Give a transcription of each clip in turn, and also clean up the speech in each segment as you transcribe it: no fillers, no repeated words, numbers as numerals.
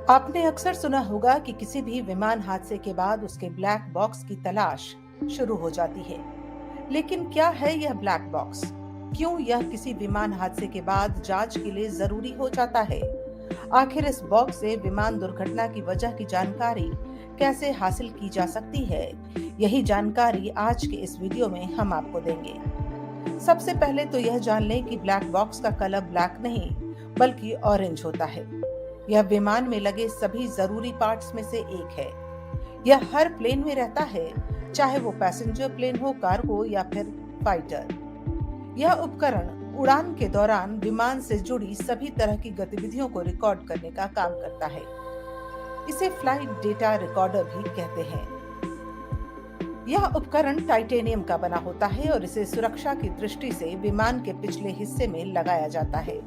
आपने अक्सर सुना होगा कि किसी भी विमान हादसे के बाद उसके ब्लैक बॉक्स की तलाश शुरू हो जाती है। लेकिन क्या है यह ब्लैक बॉक्स? क्यों यह किसी विमान हादसे के बाद जांच के लिए जरूरी हो जाता है? आखिर इस बॉक्स से विमान दुर्घटना की वजह की जानकारी कैसे हासिल की जा सकती है? यही जानकारी आज के इस वीडियो में हम आपको देंगे। सबसे पहले तो यह जान लें कि ब्लैक बॉक्स का कलर ब्लैक नहीं, बल्कि ऑरेंज होता है। यह विमान में लगे सभी जरूरी पार्ट्स में से एक है। यह हर प्लेन में रहता है, चाहे वो पैसेंजर प्लेन हो, कार्गो या फिर फाइटर। यह उपकरण उड़ान के दौरान विमान से जुड़ी सभी तरह की गतिविधियों को रिकॉर्ड करने का काम करता है। इसे फ्लाइट डेटा रिकॉर्डर भी कहते हैं। यह उपकरण टाइटेनियम का बना होता है और इसे सुरक्षा की दृष्टि से विमान के पिछले हिस्से में लगाया जाता है।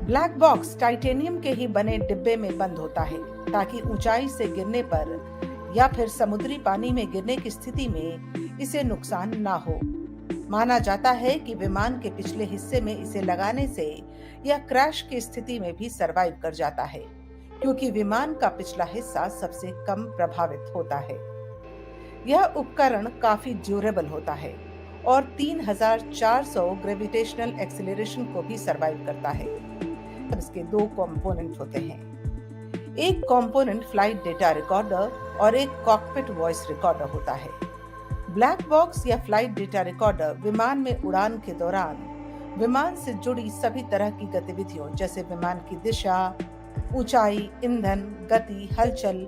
ब्लैक बॉक्स टाइटेनियम के ही बने डिब्बे में बंद होता है, ताकि ऊंचाई से गिरने पर या फिर समुद्री पानी में गिरने की स्थिति में इसे नुकसान ना हो। माना जाता है कि विमान के पिछले हिस्से में इसे लगाने से यह क्रैश की स्थिति में भी सरवाइव कर जाता है, क्योंकि विमान का पिछला हिस्सा सबसे कम प्रभावित होता है। यह उपकरण काफी ड्यूरेबल होता है और 3400 ग्रेविटेशनल एक्सीलरेशन को भी सरवाइव करता है। इसके दो कंपोनेंट होते हैं। एक कंपोनेंट फ्लाइट डेटा रिकॉर्डर और एक कॉकपिट वॉइस रिकॉर्डर होता है। ब्लैक बॉक्स या फ्लाइट डेटा रिकॉर्डर विमान में उड़ान के दौरान विमान से जुड़ी सभी तरह की गतिविधियों, जैसे विमान की दिशा, ऊंचाई, ईंधन, गति, हलचल,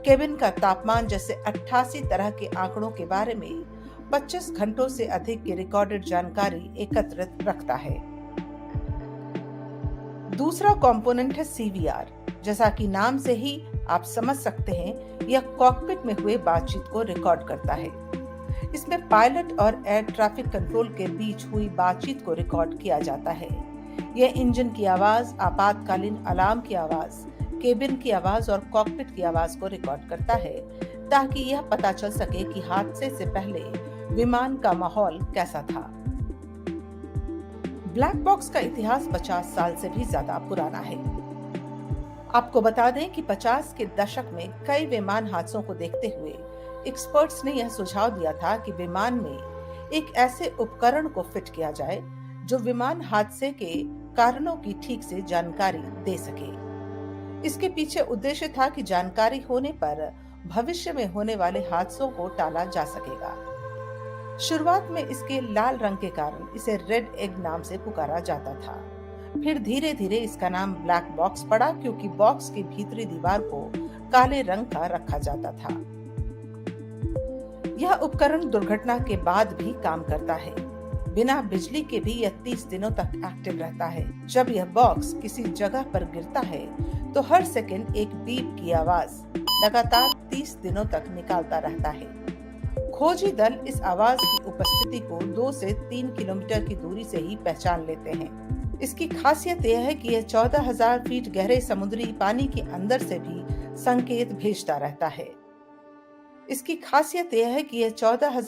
केबिन का तापमान जैसे 88 तरह के आंकड़ों के बारे में 25 घंटों से अधिक की रिकॉर्डेड जानकारी एकत्रित रखता है। दूसरा कंपोनेंट है सीवीआर। जैसा कि नाम से ही आप समझ सकते हैं, यह कॉकपिट में हुए बातचीत को रिकॉर्ड करता है। इसमें पायलट और एयर ट्रैफिक कंट्रोल के बीच हुई बातचीत को रिकॉर्ड किया जाता है। यह इंजन की आवाज, आपातकालीन अलार्म की आवाज, केबिन की आवाज और कॉकपिट की आवाज को रिकॉर्ड करता है, ताकि यह पता चल सके कि हादसे से पहले विमान का माहौल कैसा था। ब्लैक बॉक्स का इतिहास 50 साल से भी ज्यादा पुराना है। आपको बता दें कि 50 के दशक में कई विमान हादसों को देखते हुए एक्सपर्ट्स ने यह सुझाव दिया था कि विमान में एक ऐसे उपकरण को फिट किया जाए जो विमान हादसे के कारणों की ठीक से जानकारी दे सके। इसके पीछे उद्देश्य था कि जानकारी होने पर भविष्य में होने वाले हादसों को टाला जा सकेगा। शुरुआत में इसके लाल रंग के कारण इसे रेड एग नाम से पुकारा जाता था। फिर धीरे धीरे इसका नाम ब्लैक बॉक्स पड़ा, क्योंकि बॉक्स की भीतरी दीवार को काले रंग का रखा जाता था। यह उपकरण दुर्घटना के बाद भी काम करता है। बिना बिजली के भी यह 30 दिनों तक एक्टिव रहता है। जब यह बॉक्स किसी जगह पर गिरता है तो हर सेकंड एक बीप की आवाज लगातार 30 दिनों तक निकालता रहता है। खोजी दल इस आवाज की उपस्थिति को 2 से 3 किलोमीटर की दूरी से ही पहचान लेते हैं। इसकी खासियत यह है कि यह 14,000 फीट गहरे समुद्री पानी के अंदर से भी संकेत भेजता रहता है। इसकी खासियत यह है कि यह 14,000